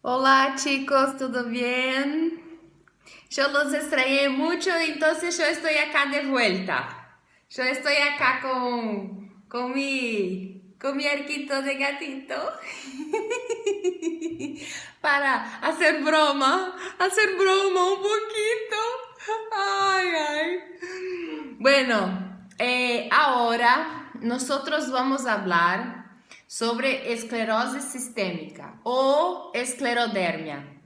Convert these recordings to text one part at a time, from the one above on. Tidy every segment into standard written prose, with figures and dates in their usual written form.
Hola chicos, ¿todo bien? Yo los extrañé mucho, entonces yo estoy acá de vuelta. Yo estoy acá con mi arquito de gatito para hacer broma un poquito. Ay, ay. Bueno, ahora nosotros vamos a hablar sobre esclerosis sistémica o esclerodermia.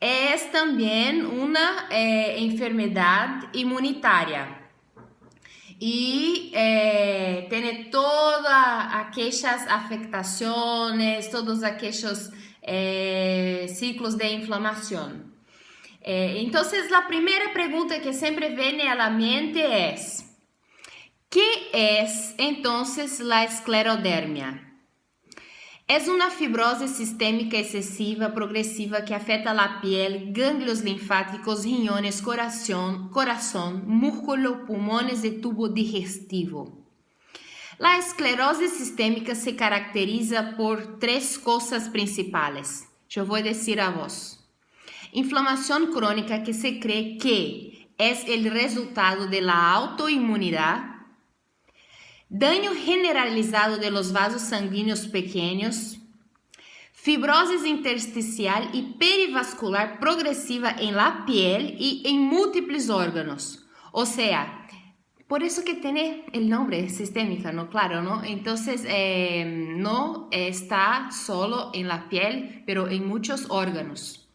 Es también una enfermedad inmunitaria y tiene todas aquellas afectaciones, todos aquellos ciclos de inflamación. Entonces, la primera pregunta que siempre viene a la mente es, ¿qué es entonces la esclerodermia? Es una fibrosis sistémica excesiva progresiva que afeta la piel, ganglios linfáticos, riñones, corazón, músculo, pulmones y tubo digestivo. La esclerosis sistémica se caracteriza por tres cosas principales. Yo voy a decir a vos. Inflamación crónica, que se cree que es el resultado de la autoinmunidad. Daño generalizado de los vasos sanguíneos pequeños. Fibrosis intersticial y perivascular progresiva en la piel y en múltiples órganos. O sea, por eso que tiene el nombre sistémica, ¿no? Claro, ¿no? Entonces, no está solo en la piel, pero en muchos órganos.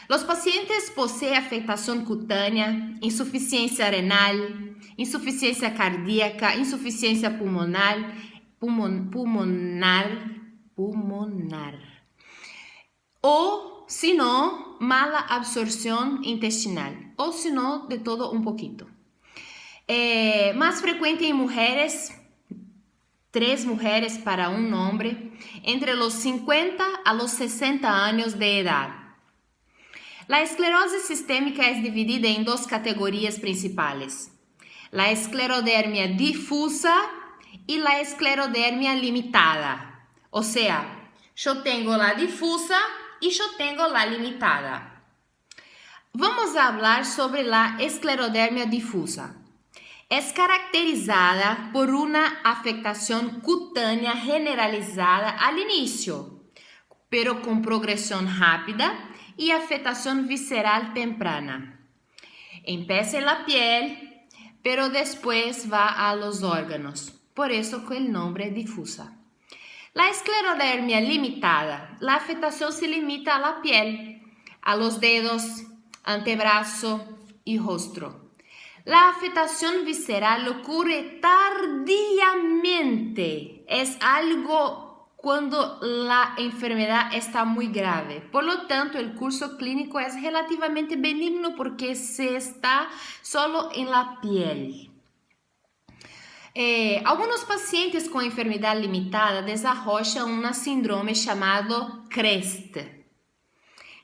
Los pacientes poseen afectación cutánea, insuficiencia renal, insuficiencia cardíaca, insuficiencia pulmonar, o si no, mala absorción intestinal, o si no, de todo un poquito. Más frecuente en mujeres, 3 mujeres para un hombre, entre los 50 a los 60 años de edad. La esclerosis sistémica es dividida en 2 categorías principales: la esclerodermia difusa y la esclerodermia limitada. O sea, yo tengo la difusa y yo tengo la limitada. Vamos a hablar sobre la esclerodermia difusa. Es caracterizada por una afectación cutánea generalizada al inicio, pero con progresión rápida y afectación visceral temprana. Empieza en la piel, pero después va a los órganos, por eso que el nombre es difusa. La esclerodermia limitada, la afectación se limita a la piel, a los dedos, antebrazo y rostro. La afectación visceral ocurre tardíamente, es algo cuando la enfermedad está muy grave. Por lo tanto, el curso clínico es relativamente benigno porque se está solo en la piel. Algunos pacientes con enfermedad limitada desarrollan una síndrome llamado CREST,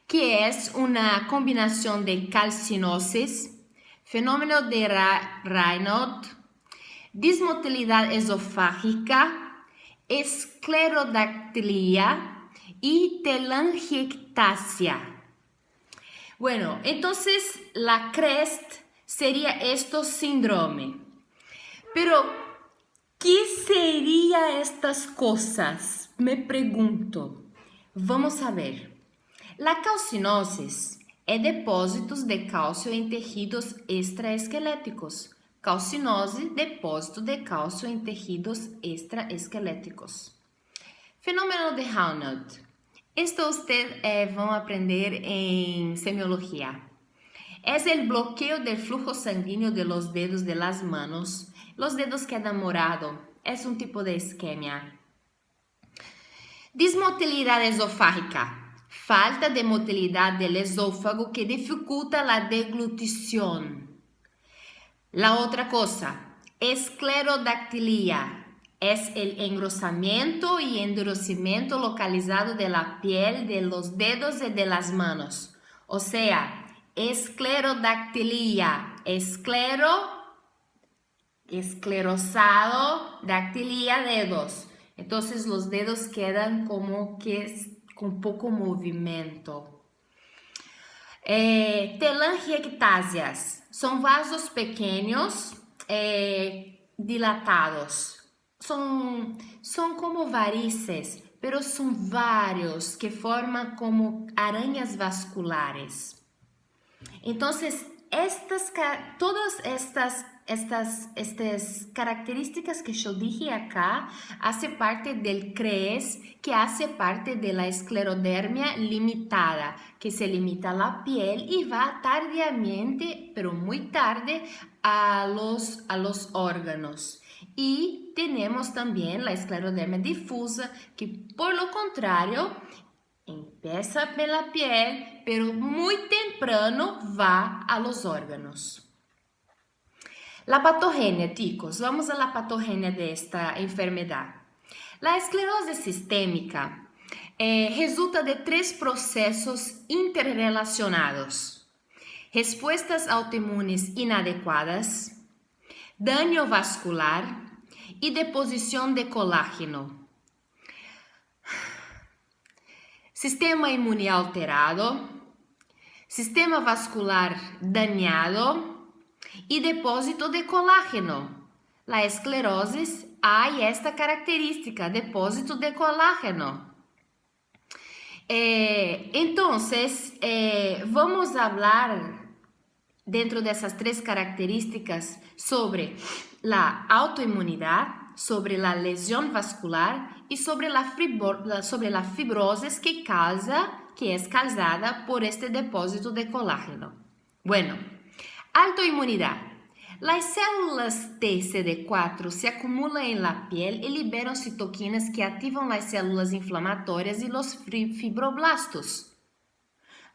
que es una combinación de calcinosis, fenómeno de Raynaud, dismotilidad esofágica, esclerodactilia y telangiectasia. Bueno, entonces la CREST sería esto síndrome. Pero, ¿qué serían estas cosas? Me pregunto. Vamos a ver. La calcinosis é depósitos de cálcio em tejidos extraesqueléticos. Calcinose, depósito de cálcio em tejidos extraesqueléticos. Fenômeno de Raynaud. Esto ustedes vão aprender en semiología. Es el bloqueo del flujo sanguíneo de los dedos de las manos. Los dedos quedan morados. Es un tipo de isquemia. Dismotilidad esofágica. Falta de motilidad del esófago que dificulta la deglutición. La otra cosa, esclerodactilia. Es el engrosamiento y endurecimiento localizado de la piel de los dedos y de las manos. O sea, esclerodactilia. Esclerosado, dactilia, dedos. Entonces los dedos quedan como com pouco movimento. Telangiectasias são vasos pequenos dilatados. São como varices, pero são vários que formam como aranhas vasculares. Então, todas estas características que eu dije acá hace parte del CREES, que hace parte de la esclerodermia limitada, que se limita a la piel y va tardíamente, pero muy tarde, a los órganos. Y tenemos también la esclerodermia difusa, que por lo contrario, empieza pela piel, pero muy temprano va a los órganos. La patogenia, chicos, vamos a la patogenia de esta enfermedad. La esclerose sistémica resulta de 3 procesos interrelacionados: respuestas autoinmunes inadequadas, daño vascular y deposición de colágeno. Sistema inmune alterado, sistema vascular dañado y depósito de colágeno. La esclerosis hay esta característica, depósito de colágeno. Entonces, vamos a hablar dentro de esas 3 características sobre la autoinmunidad, sobre la lesión vascular y sobre la fibrosis que es causada por este depósito de colágeno. Bueno, autoinmunidad. Las células TCD4 se acumulan en la piel y liberan citoquinas que activan las células inflamatorias y los fibroblastos.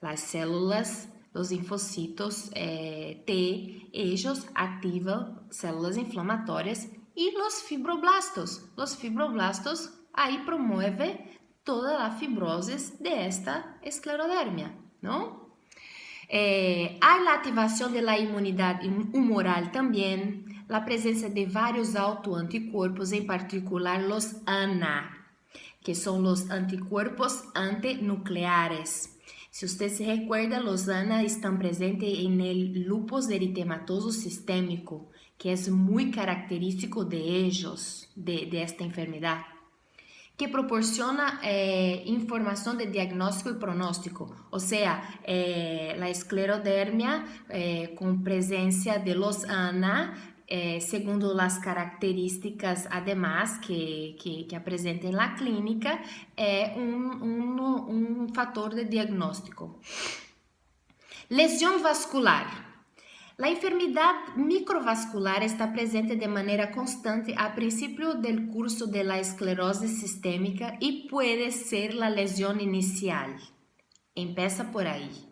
Las células, los linfocitos T, ellos activan células inflamatorias y los fibroblastos. Los fibroblastos ahí promueven toda la fibrosis de esta esclerodermia, ¿no? Hay la activación de la inmunidad humoral también, la presencia de varios autoanticuerpos, en particular los ANA, que son los anticuerpos antinucleares. Si usted se recuerda, los ANA están presentes en el lupus eritematoso sistémico, que es muy característico de ellos, de esta enfermedad, que proporciona información de diagnóstico y pronóstico, o sea, la esclerodermia con presencia de los ANA, segundo las características además que apresenta en la clínica, un factor de diagnóstico. Lesión vascular. La enfermedad microvascular está presente de manera constante al principio del curso de la esclerosis sistémica y puede ser la lesión inicial. Empieza por ahí.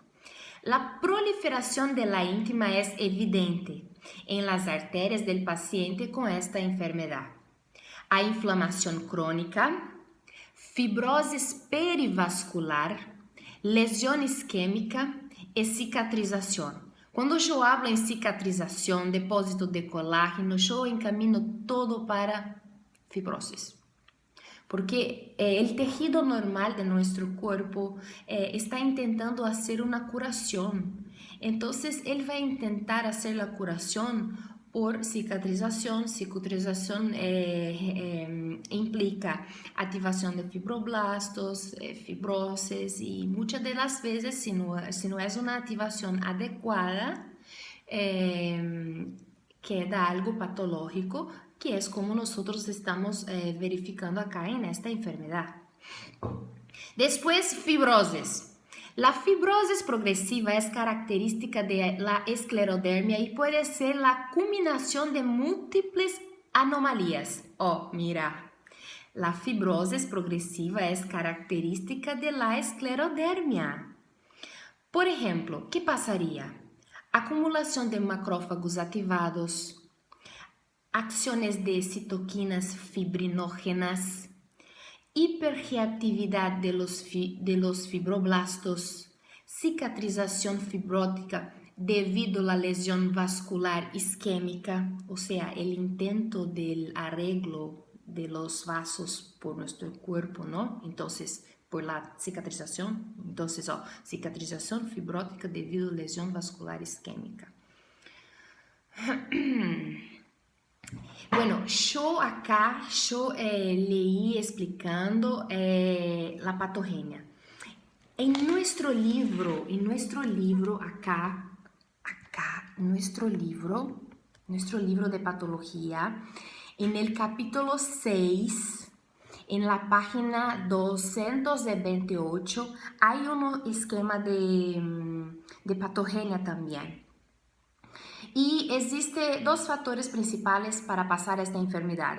La proliferación de la íntima es evidente en las arterias del paciente con esta enfermedad. Hay inflamación crónica, fibrosis perivascular, lesión isquémica y cicatrización. Quando eu hablo em cicatrização, depósito de colágeno, eu encamino todo para fibrosis. Porque o tejido normal de nosso corpo está tentando fazer uma curação. Então, ele vai tentar fazer a curação por cicatrização. Cicatrização implica ativação de fibroblastos, fibroses e muitas das vezes, se não é uma ativação adequada, queda algo patológico, que é como nós estamos verificando acá en esta enfermedad. Después, fibrosis. La fibrosis progresiva es característica de la esclerodermia y puede ser la culminación de múltiples anomalías. Oh, mira, la fibrosis progresiva es característica de la esclerodermia. Por ejemplo, ¿qué pasaría? Acumulación de macrófagos activados, acciones de citoquinas fibrinógenas, hiperreactividad de los fibroblastos, cicatrización fibrótica debido a la lesión vascular isquémica, o sea, el intento del arreglo de los vasos por nuestro cuerpo, ¿no? Entonces, por la cicatrización. Entonces, cicatrización fibrótica debido a lesión vascular isquémica. Bueno, yo acá, leí explicando la patogenia. En nuestro libro acá, nuestro libro de patología, en el capítulo 6, en la página 228, hay un esquema de patogenia también. Y existen dos factores principales para pasar esta enfermedad.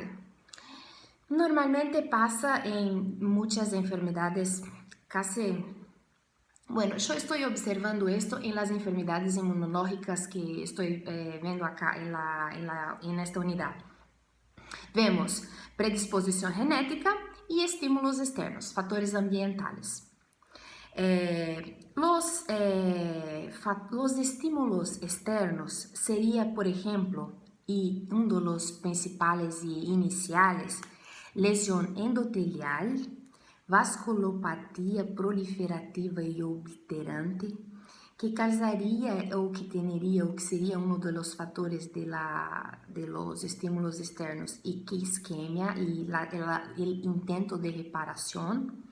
Normalmente pasa en muchas enfermedades Bueno, yo estoy observando esto en las enfermedades inmunológicas que estoy viendo acá en esta unidad. Vemos predisposición genética y estímulos externos, factores ambientales. Los estímulos externos sería, por ejemplo, y uno de los principales y iniciales, lesión endotelial, vasculopatía proliferativa y obliterante, que causaría o que sería uno de los factores de los estímulos externos y que isquemia y el intento de reparación,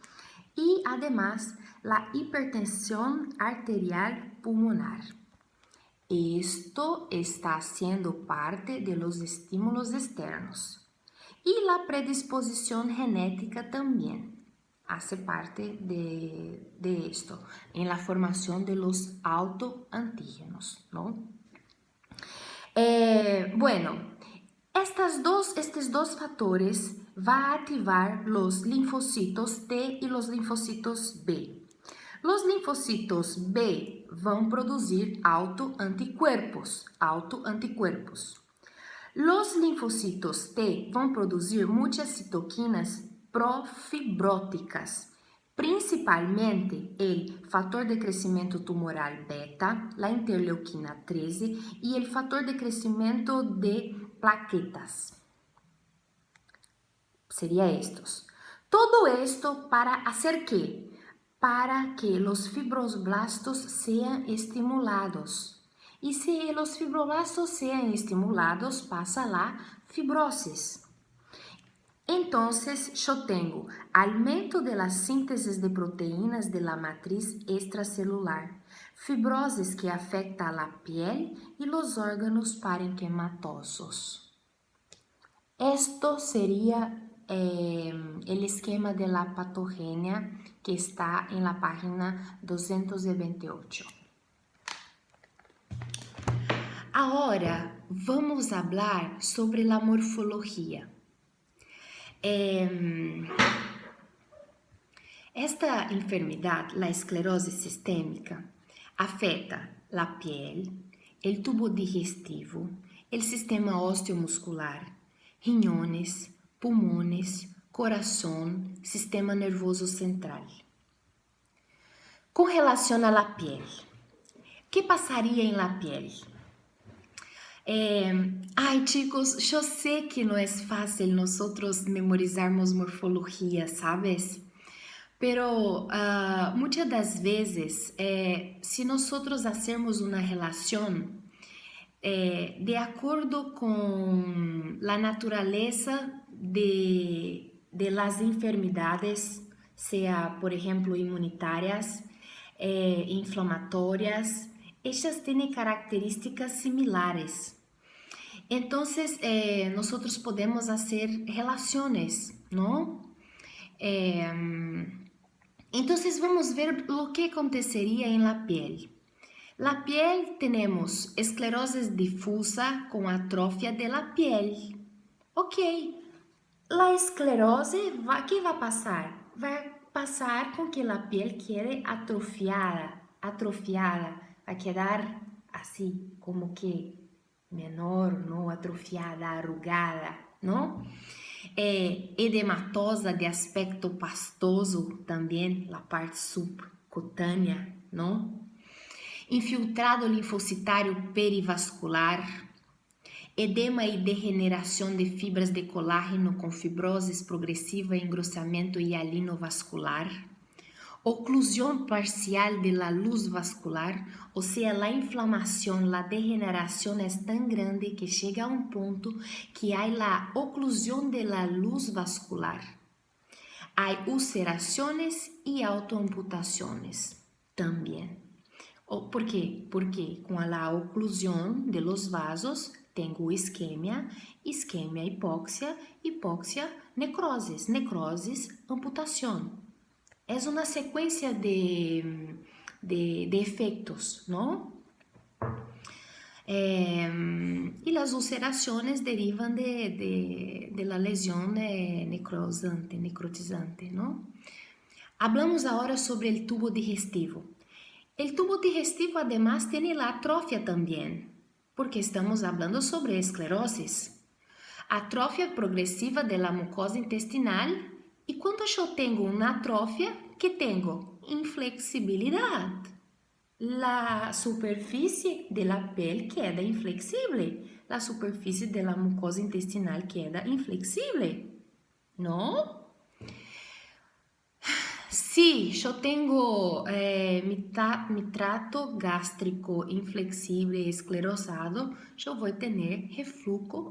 y además la hipertensión arterial pulmonar. Esto está siendo parte de los estímulos externos. Y la predisposición genética también hace parte de esto, en la formación de los autoantígenos, ¿no? Bueno, estos dos factores van a activar los linfocitos T y los linfocitos B. Los linfocitos B van a producir autoanticuerpos. Los linfocitos T van a producir muchas citoquinas profibróticas, principalmente el factor de crecimiento tumoral beta, la interleuquina 13 y el factor de crecimiento de plaquetas. Sería estos. Todo esto para hacer ¿qué? Para que los fibroblastos sean estimulados. Y si los fibroblastos sean estimulados, pasa la fibrosis. Entonces, yo tengo aumento de la síntesis de proteínas de la matriz extracelular, fibrosis que afecta a la piel y los órganos parenquimatosos. Esto sería el esquema de la patogenia que está en la página 228. Ahora vamos a hablar sobre la morfología. Esta enfermedad, la esclerosis sistémica, afecta la piel, el tubo digestivo, el sistema osteomuscular, riñones, pulmones, corazón, sistema nervoso central. Con relación a la piel, ¿qué pasaría en la piel? Ay, chicos, yo sé que no es fácil nosotros memorizarmos morfología, ¿sabes? Pero muchas das veces, si nosotros hacemos una relación de acuerdo con la naturaleza de las enfermedades, sea, por ejemplo, inmunitarias, inflamatorias, ellas tienen características similares. Entonces, nosotros podemos hacer relaciones, ¿no? Entonces, vamos a ver lo que acontecería en la piel. La piel tenemos esclerosis difusa con atrofia de la piel. Ok, la esclerosis, ¿qué va a pasar? Va a pasar con que la piel quede atrofiada, va a quedar así, como que menor, ¿no? Atrofiada, arrugada, ¿no? Edematosa de aspecto pastoso también, la parte subcutánea, ¿no? Infiltrado linfocitário perivascular, edema e degeneração de fibras de colágeno com fibrose progressiva, engrossamento hialinovascular, oclusión parcial de la luz vascular, o sea, la inflamación, la degeneración es tan grande que llega a un punto que hay la oclusión de la luz vascular. Hay ulceraciones y autoamputaciones también. ¿Por qué? Porque con la oclusión de los vasos tengo isquemia, isquemia, hipoxia, hipoxia, necrosis, necrosis, amputación. Es una secuencia de efectos, ¿no? Y las ulceraciones derivan de la lesión necrotizante, ¿no? Hablamos ahora sobre el tubo digestivo. El tubo digestivo además tiene la atrofia también, porque estamos hablando sobre esclerosis. Atrofia progresiva de la mucosa intestinal. E quando eu tenho uma atrofia, que tenho? Inflexibilidade. La superfície de la piel queda inflexible. La superfície de la mucosa intestinal queda inflexible. ¿No? Se eu tenho mi trato gástrico inflexible e esclerosado, eu vou ter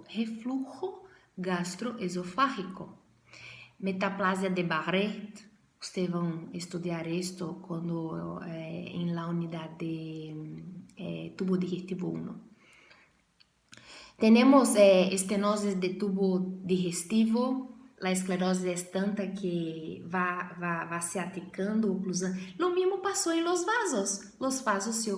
reflujo gastroesofágico. Metaplasia de Barrett, ustedes van a estudiar esto cuando en la unidad de tubo digestivo 1. Tenemos estenosis de tubo digestivo. La esclerosis es tanta que va se aticando, oclusando. Lo mismo pasó en los vasos. Los vasos se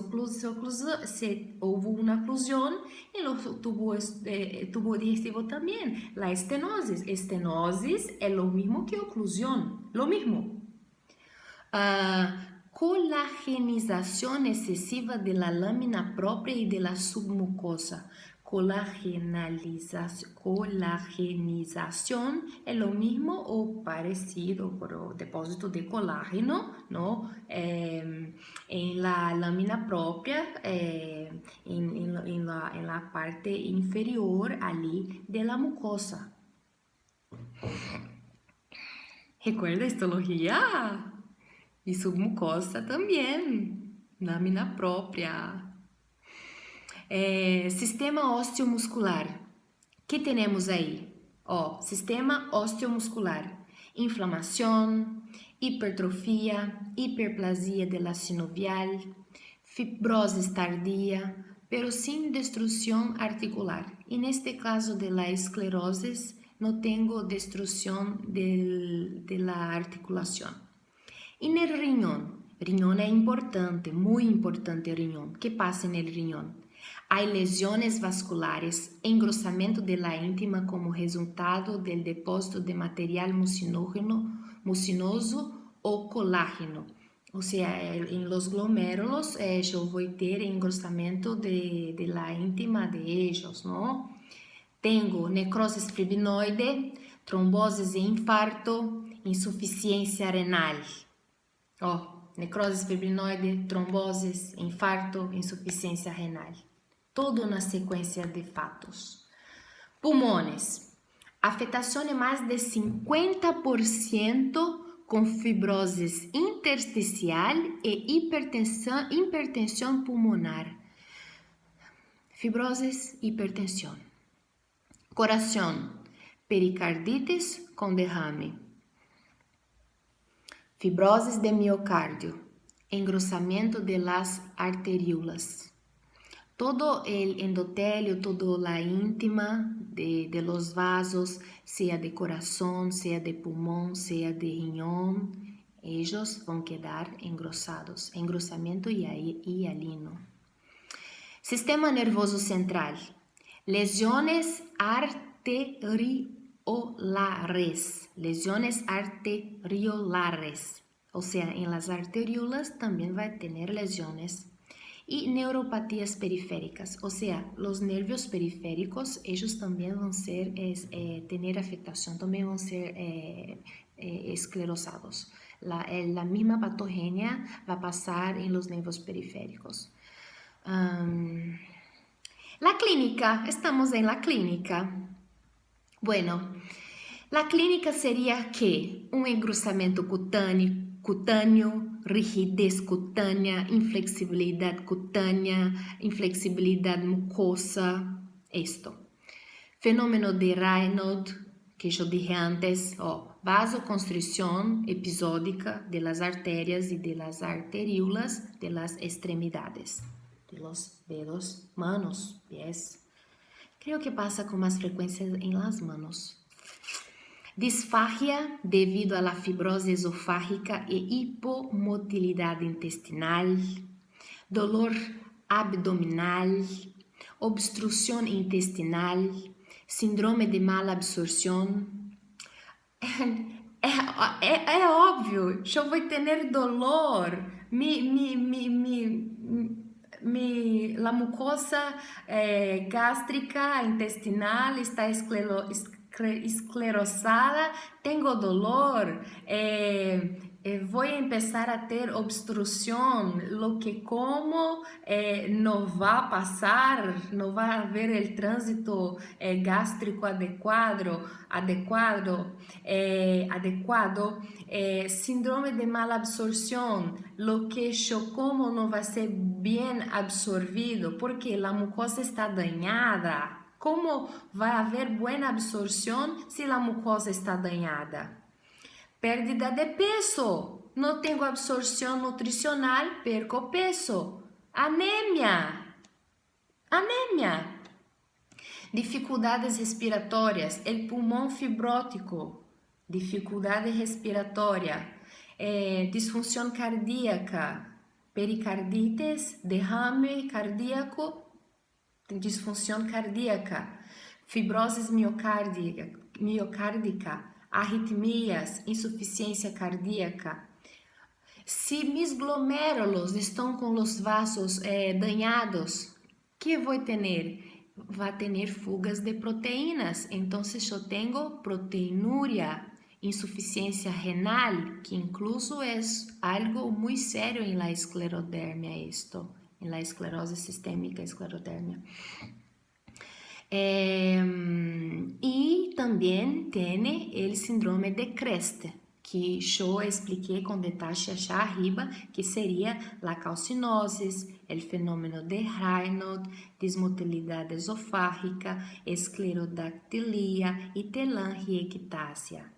hubo una oclusión en los tubo digestivo también. La estenosis. Estenosis es lo mismo que oclusión. Lo mismo. Colagenización excesiva de la lámina propia y de la submucosa. Colagenización es lo mismo o parecido por depósito de colágeno, ¿no? En la lámina propia, en la parte inferior ali de la mucosa. ¿Recuerda histología? Y submucosa también, lámina propia. Sistema osteomuscular. ¿Qué tenemos ahí? Sistema osteomuscular. Inflamación, hipertrofia, hiperplasia de la sinovial, fibrosis tardía, pero sin destrucción articular. En este caso de la esclerosis, no tengo destrucción de la articulación. En el riñón. Riñón es importante, muy importante el riñón. ¿Qué pasa en el riñón? Hay lesiones vasculares, engrosamiento de la íntima como resultado del depósito de material mucinoso o colágeno. O sea, en los glomérulos yo voy a tener engrosamiento de la íntima de ellos, ¿no? Tengo necrosis fibrinoide, trombosis e infarto, insuficiencia renal. Necrosis fibrinoide, trombosis, infarto, insuficiencia renal. Toda una secuencia de fatos. Pulmones. Afectación en más de 50% con fibrosis intersticial e hipertensión pulmonar. Fibrosis, hipertensión. Corazón. Pericarditis con derrame. Fibrosis de miocardio. Engrosamiento de las arteriolas. Todo el endotelio, toda la íntima de los vasos, sea de corazón, sea de pulmón, sea de riñón, ellos van a quedar engrosados. Engrosamiento hialino. Sistema nervioso central. Lesiones arteriolares. Lesiones arteriolares. O sea, en las arteriolas también va a tener lesiones. Y neuropatías periféricas, o sea, los nervios periféricos, ellos también van a tener afectación, también van a ser esclerosados. La misma patogenia va a pasar en los nervios periféricos. La clínica, estamos en la clínica. Bueno, la clínica sería ¿qué? Un engrosamiento cutáneo cutâneo, rigidez cutânea, inflexibilidade mucosa, esto. Fenómeno de Raynaud, que eu dije antes, vasoconstricción episódica de las arterias y de las arteríolas de las extremidades, de los dedos, manos, pies. Creo que pasa con más frecuencia en las manos. Disfagia devido a la fibrosis esofágica e hipomotilidade intestinal, dolor abdominal, obstrução intestinal, síndrome de mala absorção. É óbvio, eu vou ter dolor, la mucosa gástrica intestinal está esclerosada, tengo dolor, voy a empezar a ter obstrucción, lo que como no va a pasar, no va a haber el tránsito gástrico adecuado, síndrome de mala absorción, lo que yo como no va a ser bien absorvido, porque la mucosa está dañada. Como vai haver boa absorção se a mucosa está danhada? Pérdida de peso. Não tenho absorção nutricional, perco peso. Anemia. Dificuldades respiratórias. El pulmão fibrótico. Dificuldade respiratória. Disfunção cardíaca. Pericardites, derrame cardíaco. Disfunção cardíaca, fibrose miocárdica, arritmias, insuficiência cardíaca. Se mis glomérulos estão com os vasos dañados, que vou ter? Vai ter fugas de proteínas, então eu tenho proteinúria, insuficiência renal, que incluso é algo muito sério em la esclerodermia esto. En la esclerosis sistémica, esclerodermia. Y también tiene el síndrome de Crest, que yo expliqué con detalle allá arriba, que sería la calcinosis, el fenómeno de Raynaud, dismotilidad esofágica, esclerodactilia y telangiectasia.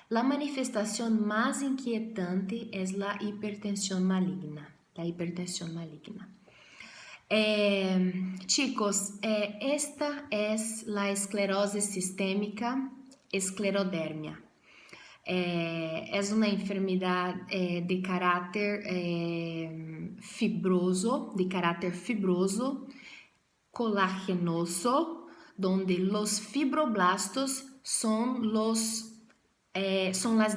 La manifestación más inquietante es la hipertensión maligna. Chicos, esta es la esclerosis sistémica, esclerodermia. Es una enfermedad de carácter fibroso, colagenoso, donde los fibroblastos son las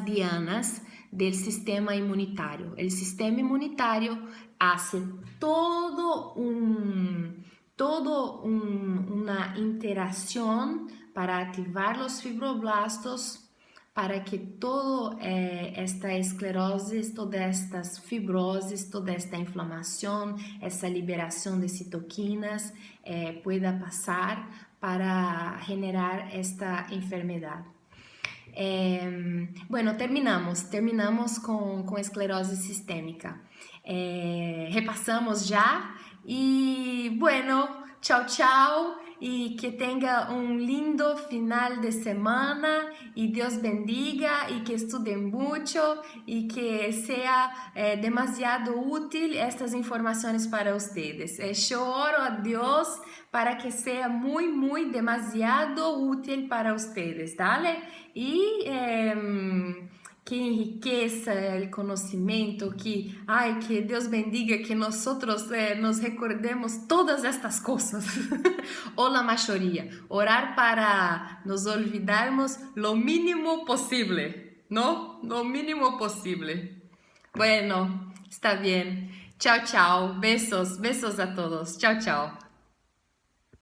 dianas del sistema inmunitario. El sistema inmunitario hace una interacción para activar los fibroblastos para que toda esta esclerosis, todas estas fibroses, toda esta inflamación, esa liberación de citoquinas pueda pasar para generar esta enfermedad. Bueno, terminamos com esclerose sistêmica. Repassamos já e, bueno, tchau e que tenha lindo final de semana e Deus bendiga e que estudem muito e que seja demasiado útil estas informações para vocês. Eu oro a Deus para que seja muito demasiado útil para vocês, ¿vale? E que enriqueça o conhecimento, que Deus bendiga, que nós nos recordemos todas estas coisas, ou a maioria, orar para nos olvidarmos lo mínimo possível, ¿no? Lo mínimo possível. Bueno, está bien. Chao, besos a todos. Chao.